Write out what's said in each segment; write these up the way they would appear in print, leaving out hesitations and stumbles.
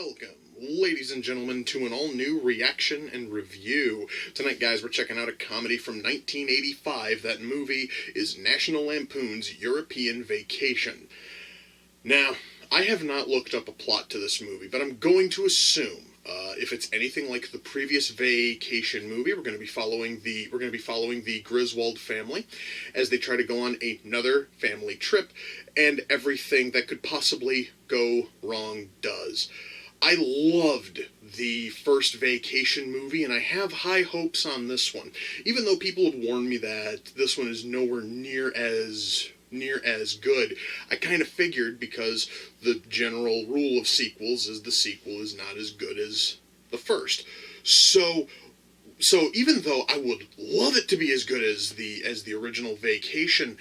Welcome, ladies and gentlemen, to an all-new reaction and review. Tonight, guys, we're checking out a comedy from 1985. That movie is National Lampoon's European Vacation. Now, I have not looked up a plot to this movie, but I'm going to assume if it's anything like the previous Vacation movie, we're going to be following the Griswold family as they try to go on another family trip, and everything that could possibly go wrong does. I loved the first Vacation movie, and I have high hopes on this one, even though people have warned me that this one is nowhere near as good. I kind of figured, because the general rule of sequels is the sequel is not as good as the first. So even though I would love it to be as good as the original Vacation,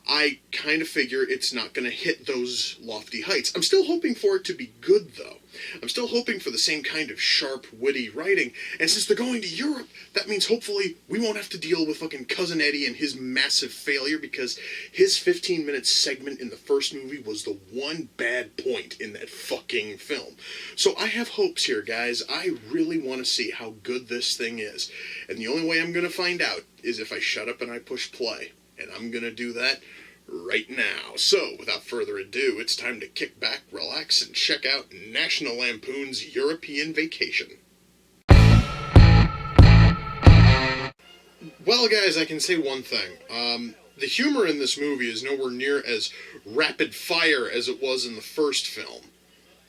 I kind of figure it's not going to hit those lofty heights. I'm still hoping for it to be good, though. I'm still hoping for the same kind of sharp, witty writing, and since they're going to Europe, that means hopefully we won't have to deal with fucking Cousin Eddie and his massive failure, because his 15-minute segment in the first movie was the one bad point in that fucking film. So I have hopes here, guys. I really want to see how good this thing is, and the only way I'm going to find out is if I shut up and I push play. And I'm going to do that right now. So, without further ado, it's time to kick back, relax, and check out National Lampoon's European Vacation. Well, guys, I can say one thing. The humor in this movie is nowhere near as rapid fire as it was in the first film.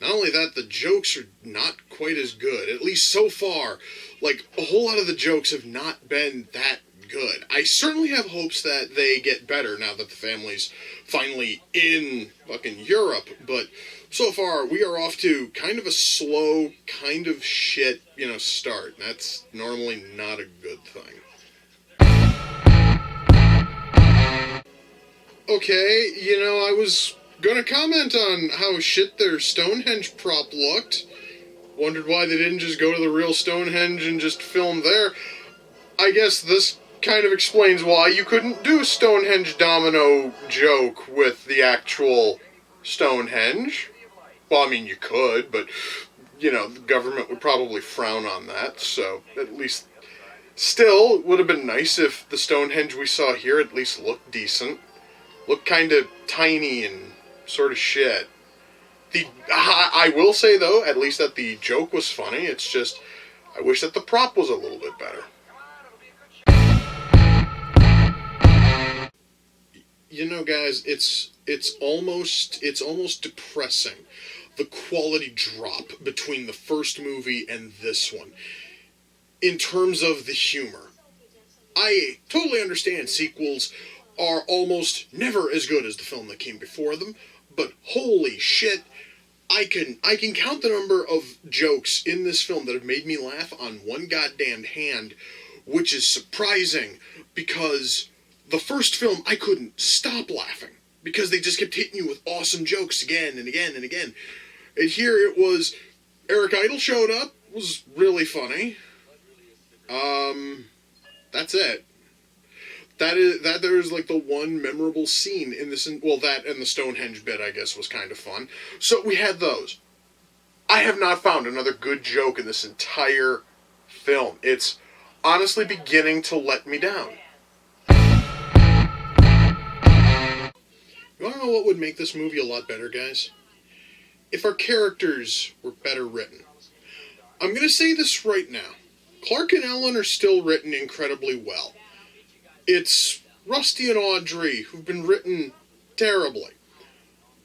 Not only that, the jokes are not quite as good, at least so far. Like, a whole lot of the jokes have not been that good. I certainly have hopes that they get better now that the family's finally in fucking Europe, but so far we are off to kind of a slow, kind of shit, start. That's normally not a good thing. Okay, I was gonna comment on how shit their Stonehenge prop looked. Wondered why they didn't just go to the real Stonehenge and just film there. I guess this kind of explains why you couldn't do Stonehenge domino joke with the actual Stonehenge. Well, I mean, you could, but, the government would probably frown on that, so at least, still, it would have been nice if the Stonehenge we saw here at least looked decent. Looked kind of tiny and sort of shit. I will say, though, at least that the joke was funny. It's just, I wish that the prop was a little bit better. Guys, it's almost depressing, the quality drop between the first movie and this one, in terms of the humor. I totally understand sequels are almost never as good as the film that came before them, but holy shit, I can count the number of jokes in this film that have made me laugh on one goddamn hand, which is surprising, because the first film, I couldn't stop laughing, because they just kept hitting you with awesome jokes again and again and again. And here it was, Eric Idle showed up, was really funny. That's it. There's like the one memorable scene in this, well, that and the Stonehenge bit, I guess, was kind of fun. So we had those. I have not found another good joke in this entire film. It's honestly beginning to let me down. You want to know what would make this movie a lot better, guys? If our characters were better written. I'm going to say this right now. Clark and Ellen are still written incredibly well. It's Rusty and Audrey who've been written terribly.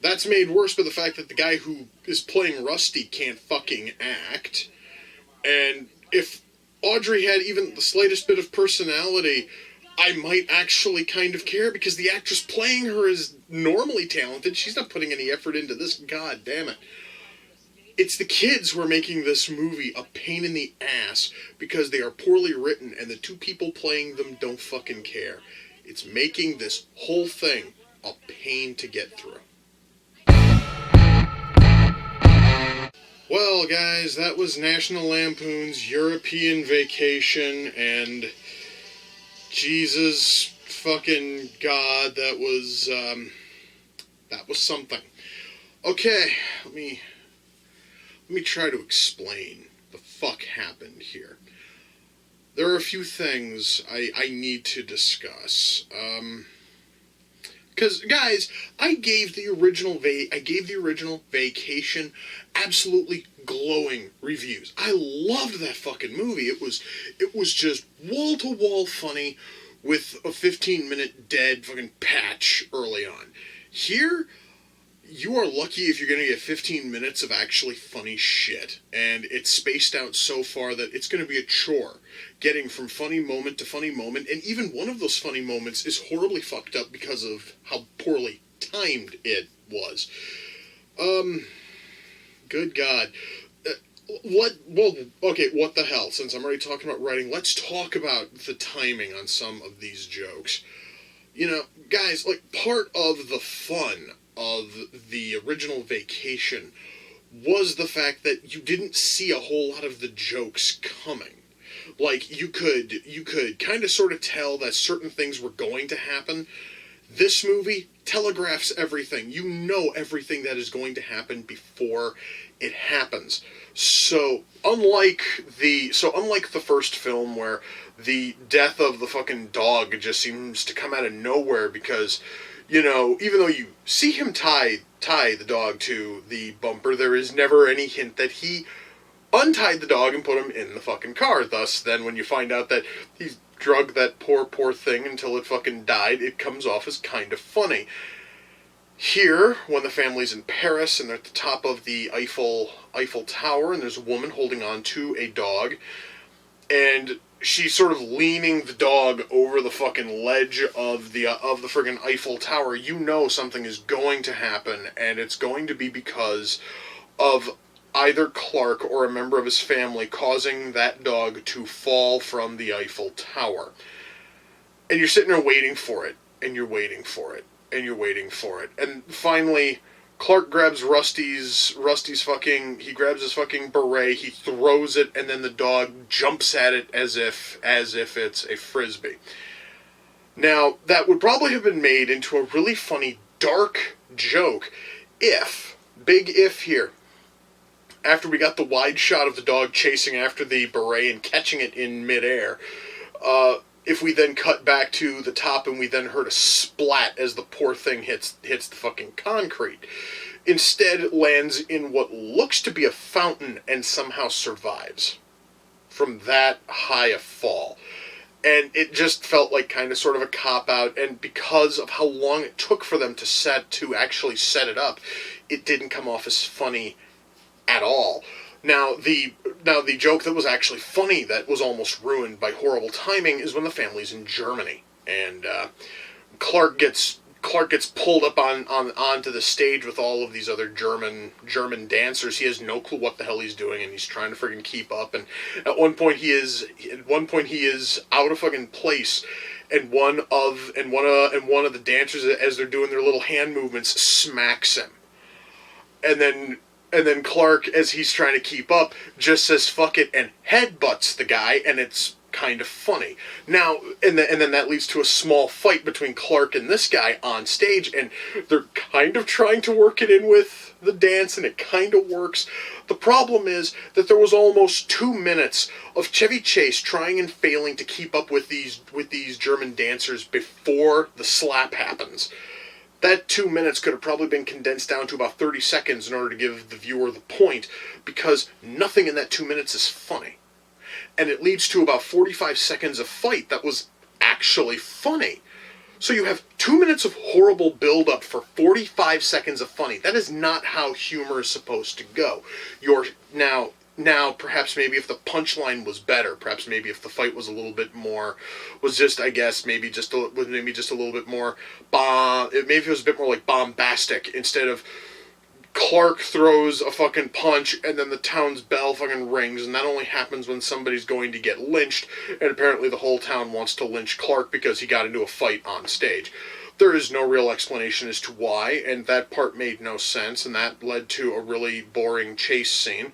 That's made worse by the fact that the guy who is playing Rusty can't fucking act. And if Audrey had even the slightest bit of personality, I might actually kind of care, because the actress playing her is normally talented. She's not putting any effort into this, god damn it. It's the kids who are making this movie a pain in the ass, because they are poorly written and the two people playing them don't fucking care. It's making this whole thing a pain to get through. Well, guys, that was National Lampoon's European Vacation, and Jesus fucking God, that was something. Okay, Let me try to explain the fuck happened here. There are a few things I need to discuss. Because, guys, I gave the original Vacation absolutely glowing reviews. I loved that fucking movie. It was just wall-to-wall funny with a 15-minute dead fucking patch early on. Here, you are lucky if you're going to get 15 minutes of actually funny shit. And it's spaced out so far that it's going to be a chore getting from funny moment to funny moment. And even one of those funny moments is horribly fucked up because of how poorly timed it was. Good God. What the hell? Since I'm already talking about writing, let's talk about the timing on some of these jokes. You know, guys, like, part of the fun of the original Vacation was the fact that you didn't see a whole lot of the jokes coming. Like, you could kind of sort of tell that certain things were going to happen. This movie telegraphs everything. You know everything that is going to happen before it happens. So unlike the first film where the death of the fucking dog just seems to come out of nowhere because, you know, even though you see him tie the dog to the bumper, there is never any hint that he untied the dog and put him in the fucking car. Thus, then when you find out that he's drugged that poor thing until it fucking died, it comes off as kind of funny. Here, when the family's in Paris and they're at the top of the Eiffel Tower, and there's a woman holding on to a dog, and she's sort of leaning the dog over the fucking ledge of the friggin' Eiffel Tower, you know something is going to happen, and it's going to be because of either Clark or a member of his family causing that dog to fall from the Eiffel Tower. And you're sitting there waiting for it, and you're waiting for it, and you're waiting for it. And finally, Clark grabs Rusty's fucking, he grabs his fucking beret, he throws it, and then the dog jumps at it as if it's a frisbee. Now, that would probably have been made into a really funny, dark joke if, big if here, after we got the wide shot of the dog chasing after the beret and catching it in midair, if we then cut back to the top and we then heard a splat as the poor thing hits the fucking concrete. Instead, it lands in what looks to be a fountain and somehow survives from that high a fall. And it just felt like kind of sort of a cop-out, and because of how long it took for them to actually set it up, it didn't come off as funny at all. Now the joke that was actually funny that was almost ruined by horrible timing is when the family's in Germany and Clark gets pulled up onto the stage with all of these other German dancers. He has no clue what the hell he's doing, and he's trying to friggin' keep up. And at one point he is out of fucking place. And one of the dancers, as they're doing their little hand movements, smacks him. And then Clark, as he's trying to keep up, just says fuck it and headbutts the guy, and it's kind of funny. Now, and then that leads to a small fight between Clark and this guy on stage, and they're kind of trying to work it in with the dance, and it kind of works. The problem is that there was almost 2 minutes of Chevy Chase trying and failing to keep up with these German dancers before the slap happens. That 2 minutes could have probably been condensed down to about 30 seconds in order to give the viewer the point, because nothing in that 2 minutes is funny. And it leads to about 45 seconds of fight that was actually funny. So you have 2 minutes of horrible build-up for 45 seconds of funny. That is not how humor is supposed to go. Now, perhaps maybe if the punchline was better, perhaps maybe if the fight was a little bit more, maybe just a little bit more, maybe it was a bit more like bombastic, instead of Clark throws a fucking punch and then the town's bell fucking rings, and that only happens when somebody's going to get lynched, and apparently the whole town wants to lynch Clark because he got into a fight on stage. There is no real explanation as to why, and that part made no sense, and that led to a really boring chase scene.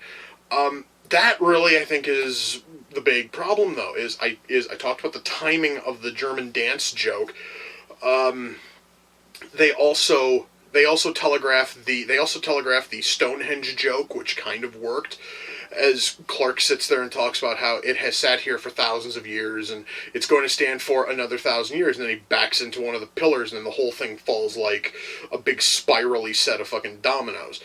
That really, I think, is the big problem, though, is I talked about the timing of the German dance joke. They also They also telegraphed the Stonehenge joke, which kind of worked, as Clark sits there and talks about how it has sat here for thousands of years and it's going to stand for another 1,000 years, and then he backs into one of the pillars and then the whole thing falls like a big spirally set of fucking dominoes.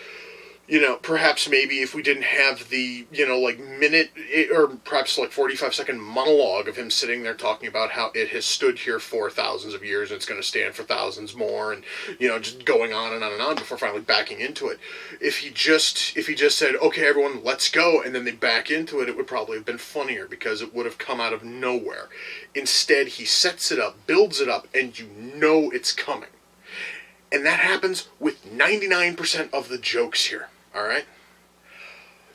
You know, perhaps maybe if we didn't have the, like minute, or perhaps like 45-second monologue of him sitting there talking about how it has stood here for thousands of years and it's going to stand for thousands more, and, just going on and on and on before finally backing into it. If he just said, okay, everyone, let's go, and then they back into it, it would probably have been funnier because it would have come out of nowhere. Instead, he sets it up, builds it up, and you know it's coming. And that happens with 99% of the jokes here, all right?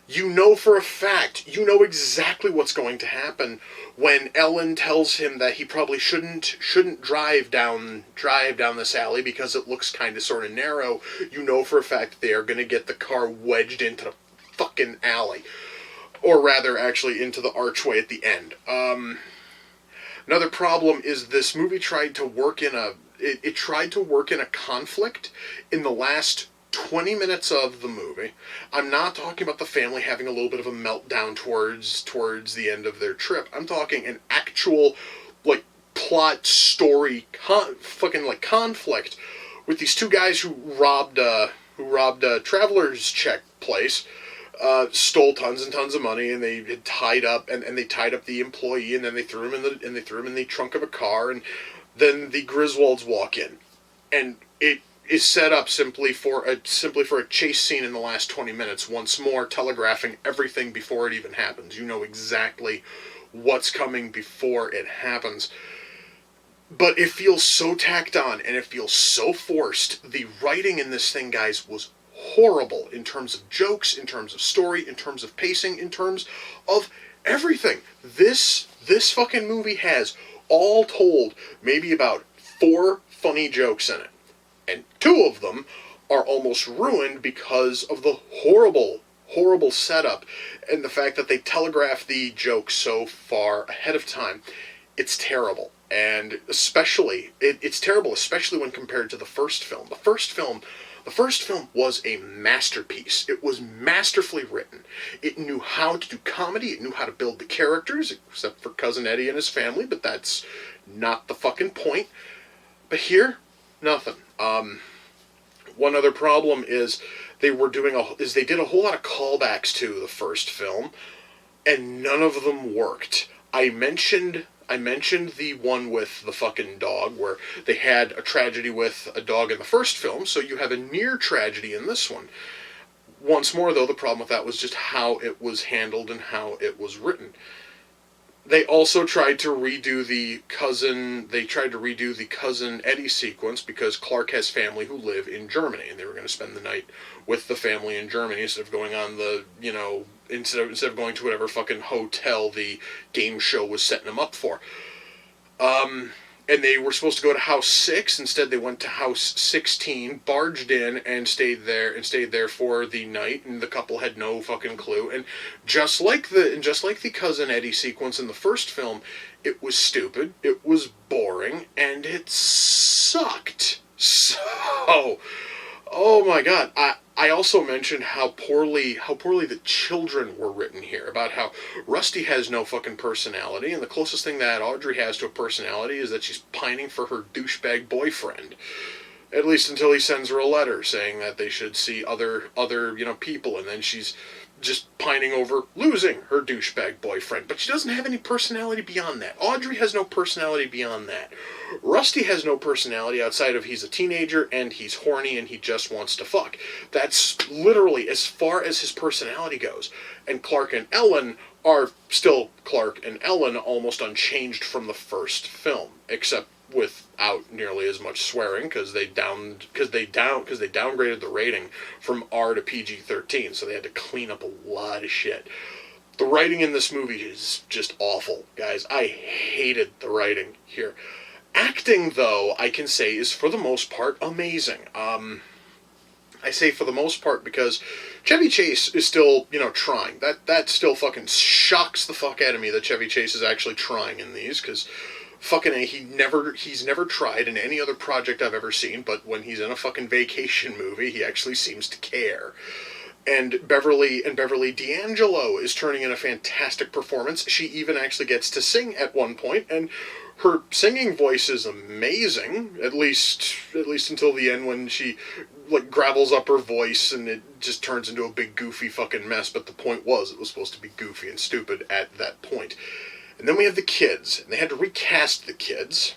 You know for a fact, you know exactly what's going to happen when Ellen tells him that he probably shouldn't drive down this alley because it looks kind of sort of narrow. You know for a fact they are going to get the car wedged into the fucking alley. Or rather, actually, into the archway at the end. Another problem is this movie tried to work in a conflict in the last 20 minutes of the movie. I'm not talking about the family having a little bit of a meltdown towards the end of their trip. I'm talking an actual, like, plot story conflict with these two guys who robbed a traveler's check place. Stole tons and tons of money, and they had tied up the employee, and then they threw him in the trunk of a car, and then the Griswolds walk in, and it is set up simply for a chase scene in the last 20 minutes, once more telegraphing everything before it even happens. You know exactly what's coming before it happens. But it feels so tacked on, and it feels so forced. The writing in this thing, guys, was horrible in terms of jokes, in terms of story, in terms of pacing, in terms of everything. This fucking movie has, all told, maybe about 4 funny jokes in it. And 2 of them are almost ruined because of the horrible, horrible setup and the fact that they telegraph the joke so far ahead of time. It's terrible. And especially, it's terrible, especially when compared to the first film. The first film was a masterpiece. It was masterfully written. It knew how to do comedy. It knew how to build the characters, except for Cousin Eddie and his family, but that's not the fucking point. But here, nothing. One other problem is they did a whole lot of callbacks to the first film, and none of them worked. I mentioned the one with the fucking dog, where they had a tragedy with a dog in the first film, so you have a near tragedy in this one. Once more, though, the problem with that was just how it was handled and how it was written. They also tried to redo the cousin Eddie sequence because Clark has family who live in Germany, and they were going to spend the night with the family in Germany instead of going on the, instead of going to whatever fucking hotel the game show was setting them up for. And they were supposed to go to house 6. Instead, they went to house 16, barged in, and stayed there for the night. And the couple had no fucking clue. And just like the Cousin Eddie sequence in the first film, it was stupid, it was boring, and it sucked. So, oh my god, I also mentioned how poorly the children were written here, about how Rusty has no fucking personality, and the closest thing that Audrey has to a personality is that she's pining for her douchebag boyfriend. At least until he sends her a letter saying that they should see other people, and then she's just pining over losing her douchebag boyfriend. But she doesn't have any personality beyond that. Audrey has no personality beyond that. Rusty has no personality outside of he's a teenager and he's horny and he just wants to fuck. That's literally as far as his personality goes. And Clark and Ellen are still Clark and Ellen, almost unchanged from the first film, except without nearly as much swearing because they downgraded the rating from R to PG-13, so they had to clean up a lot of shit. The writing in this movie is just awful, guys. I hated the writing here. Acting, though, I can say is for the most part amazing. I say for the most part because Chevy Chase is still, trying. That still fucking shocks the fuck out of me that Chevy Chase is actually trying in these, because Fucking A, he's never tried in any other project I've ever seen, but when he's in a fucking vacation movie, he actually seems to care. And Beverly D'Angelo is turning in a fantastic performance. She even actually gets to sing at one point, and her singing voice is amazing. At least until the end, when she like gravels up her voice and it just turns into a big goofy fucking mess. But the point was, it was supposed to be goofy and stupid at that point. And then we have the kids, and they had to recast the kids.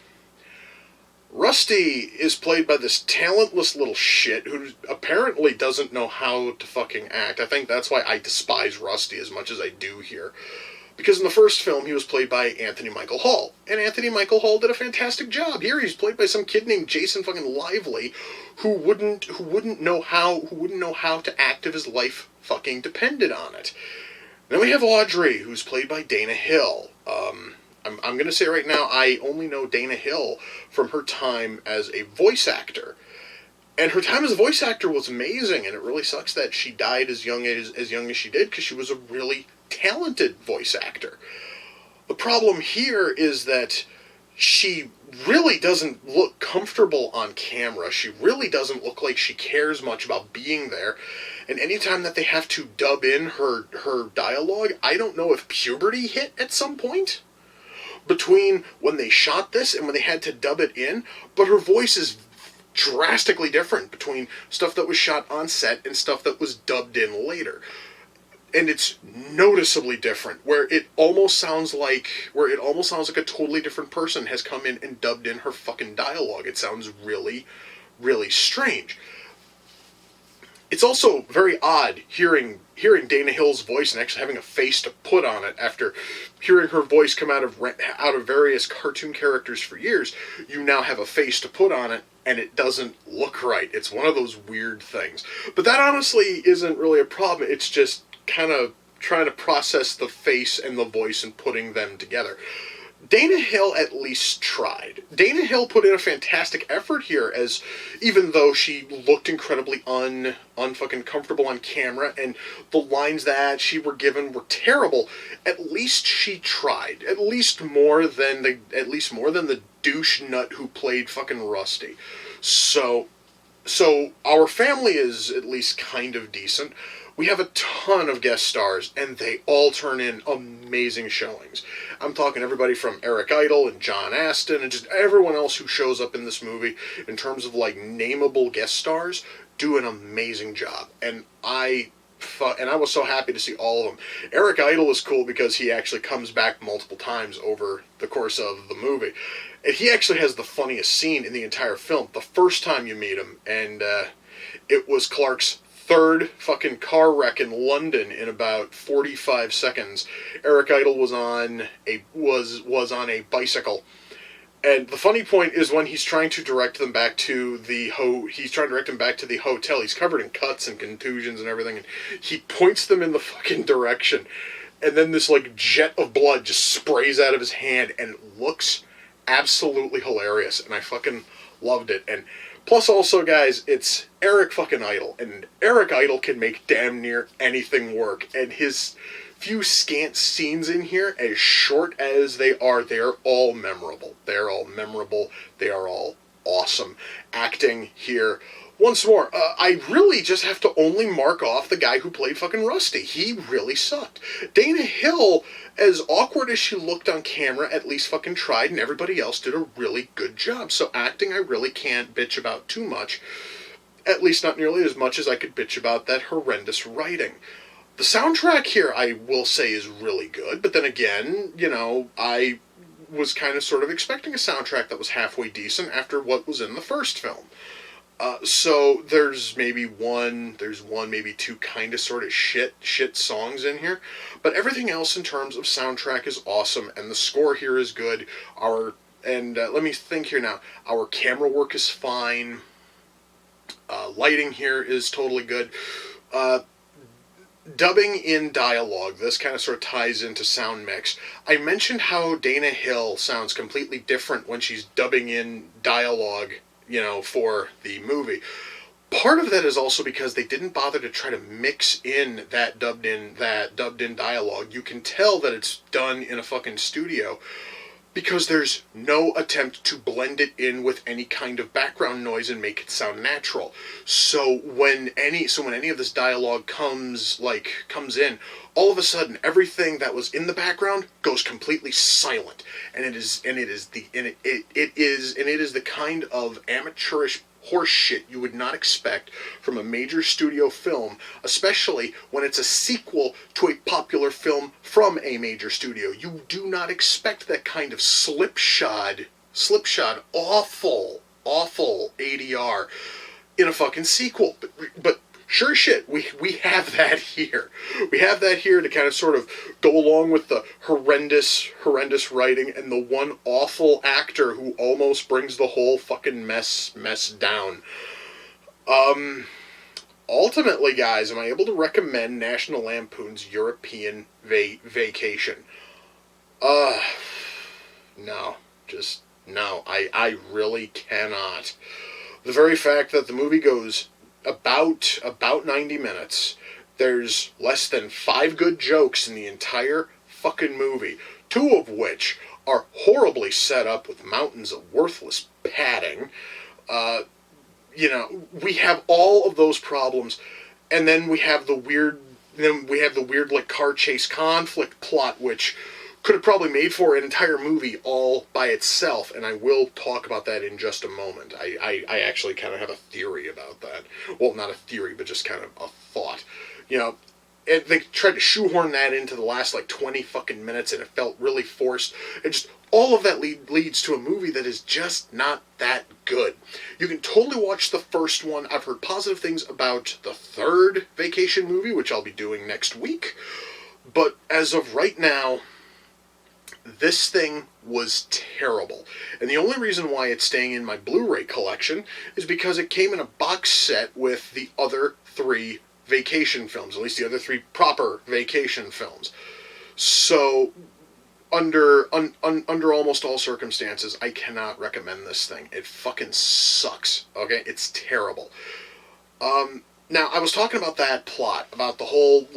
Rusty is played by this talentless little shit who apparently doesn't know how to fucking act. I think that's why I despise Rusty as much as I do here. Because in the first film, he was played by Anthony Michael Hall. And Anthony Michael Hall did a fantastic job. Here he's played by some kid named Jason fucking Lively who wouldn't know how to act if his life fucking depended on it. And then we have Audrey, who's played by Dana Hill. I'm going to say right now, I only know Dana Hill from her time as a voice actor. And her time as a voice actor was amazing, and it really sucks that she died as young as she did, because she was a really talented voice actor. The problem here is that she really doesn't look comfortable on camera. She really doesn't look like she cares much about being there. And anytime that they have to dub in her dialogue, I don't know if puberty hit at some point between when they shot this and when they had to dub it in, but her voice is drastically different between stuff that was shot on set and stuff that was dubbed in later. And it's noticeably different, where it almost sounds like a totally different person has come in and dubbed in her fucking dialogue. It sounds really, really strange. It's also very odd hearing Dana Hill's voice and actually having a face to put on it after hearing her voice come out of various cartoon characters for years. You now have a face to put on it, and it doesn't look right. It's one of those weird things. But that honestly isn't really a problem. It's just kind of trying to process the face and the voice and putting them together. Dana Hill at least tried. Dana Hill put in a fantastic effort here, as even though she looked incredibly unfucking comfortable on camera, and the lines that she were given were terrible, at least she tried. At least more than the douche nut who played fucking Rusty. So our family is at least kind of decent. We have a ton of guest stars, and they all turn in amazing showings. I'm talking everybody from Eric Idle and John Astin and just everyone else who shows up in this movie in terms of like nameable guest stars do an amazing job. And I was so happy to see all of them. Eric Idle is cool because he actually comes back multiple times over the course of the movie. And he actually has the funniest scene in the entire film, the first time you meet him, and it was Clark's third fucking car wreck in London in about 45 seconds. Eric Idle was on a bicycle. And the funny point is when he's trying to direct them back to the hotel. He's covered in cuts and contusions and everything, and he points them in the fucking direction. And then this like jet of blood just sprays out of his hand, and it looks absolutely hilarious, and I fucking loved it. And plus also, guys, it's Eric fucking Idle, and Eric Idle can make damn near anything work, and his few scant scenes in here, as short as they are all memorable. They're all memorable. They are all awesome. Acting here. Once more, I really just have to only mark off the guy who played fucking Rusty. He really sucked. Dana Hill, as awkward as she looked on camera, at least fucking tried, and everybody else did a really good job. So acting, I really can't bitch about too much. At least not nearly as much as I could bitch about that horrendous writing. The soundtrack here, I will say, is really good. But then again, I was kind of sort of expecting a soundtrack that was halfway decent after what was in the first film. So there's maybe maybe two kind of sort of shit songs in here, but everything else in terms of soundtrack is awesome, and the score here is good. Let me think here now. Our camera work is fine. Lighting here is totally good. Dubbing in dialogue, this kind of sort of ties into sound mix. I mentioned how Dana Hill sounds completely different when she's dubbing in dialogue, for the movie. Part of that is also because they didn't bother to try to mix in that dubbed in dialogue. You can tell that it's done in a fucking studio, because there's no attempt to blend it in with any kind of background noise and make it sound natural. So when any of this dialogue comes in, all of a sudden everything that was in the background goes completely silent, and it is the kind of amateurish horse shit you would not expect from a major studio film, especially when it's a sequel to a popular film from a major studio. You do not expect that kind of slipshod, awful ADR in a fucking sequel. But sure shit, we have that here. We have that here to kind of sort of go along with the horrendous writing and the one awful actor who almost brings the whole fucking mess down. Ultimately, guys, am I able to recommend National Lampoon's European Vacation? No. Just no. I really cannot. The very fact that the movie goes about 90 minutes, there's less than 5 good jokes in the entire fucking movie, 2 of which are horribly set up with mountains of worthless padding. We have all of those problems, and then we have the weird like car chase conflict plot, which could have probably made for an entire movie all by itself, and I will talk about that in just a moment. I actually kind of have a theory about that. Well, not a theory, but just kind of a thought. And they tried to shoehorn that into the last, 20 fucking minutes, and it felt really forced. And just all of that leads to a movie that is just not that good. You can totally watch the first one. I've heard positive things about the third Vacation movie, which I'll be doing next week. But as of right now, this thing was terrible. And the only reason why it's staying in my Blu-ray collection is because it came in a box set with the other 3 vacation films, at least the other 3 proper vacation films. So, under almost all circumstances, I cannot recommend this thing. It fucking sucks, okay? It's terrible. Now, I was talking about that plot, about the whole,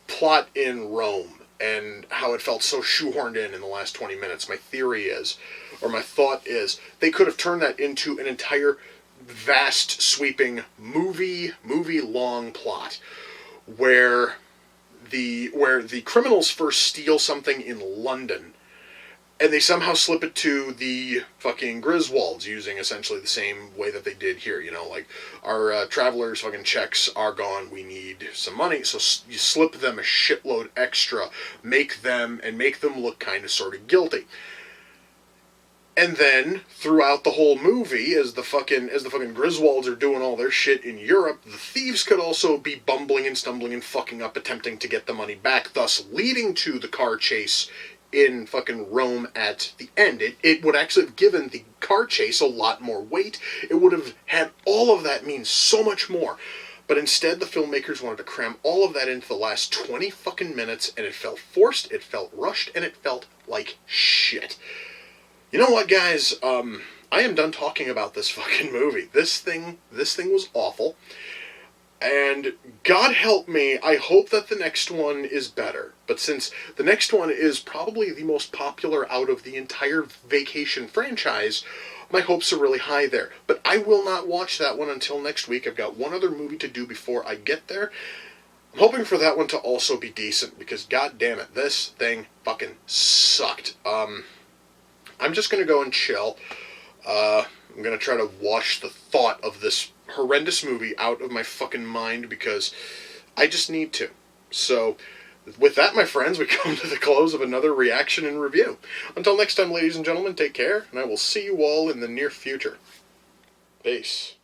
plot in Rome, and how it felt so shoehorned in the last 20 minutes. My thought is, they could have turned that into an entire vast, sweeping movie-long plot, where the criminals first steal something in London, and they somehow slip it to the fucking Griswolds, using essentially the same way that they did here. Our travelers' fucking checks are gone, we need some money, so you slip them a shitload extra, make them look kind of sort of guilty. And then, throughout the whole movie, as the fucking Griswolds are doing all their shit in Europe, the thieves could also be bumbling and stumbling and fucking up, attempting to get the money back, thus leading to the car chase in fucking Rome at the end. It would actually have given the car chase a lot more weight. It would have had all of that mean so much more. But instead, the filmmakers wanted to cram all of that into the last 20 fucking minutes, and it felt forced, it felt rushed, and it felt like shit. You know what, guys? I am done talking about this fucking movie. This thing was awful. And God help me, I hope that the next one is better. But since the next one is probably the most popular out of the entire Vacation franchise, my hopes are really high there. But I will not watch that one until next week. I've got one other movie to do before I get there. I'm hoping for that one to also be decent, because god damn it, this thing fucking sucked. I'm just going to go and chill. I'm going to try to wash the thought of this horrendous movie out of my fucking mind, because I just need to. So, with that, my friends, we come to the close of another reaction and review. Until next time, ladies and gentlemen, take care, and I will see you all in the near future. Peace.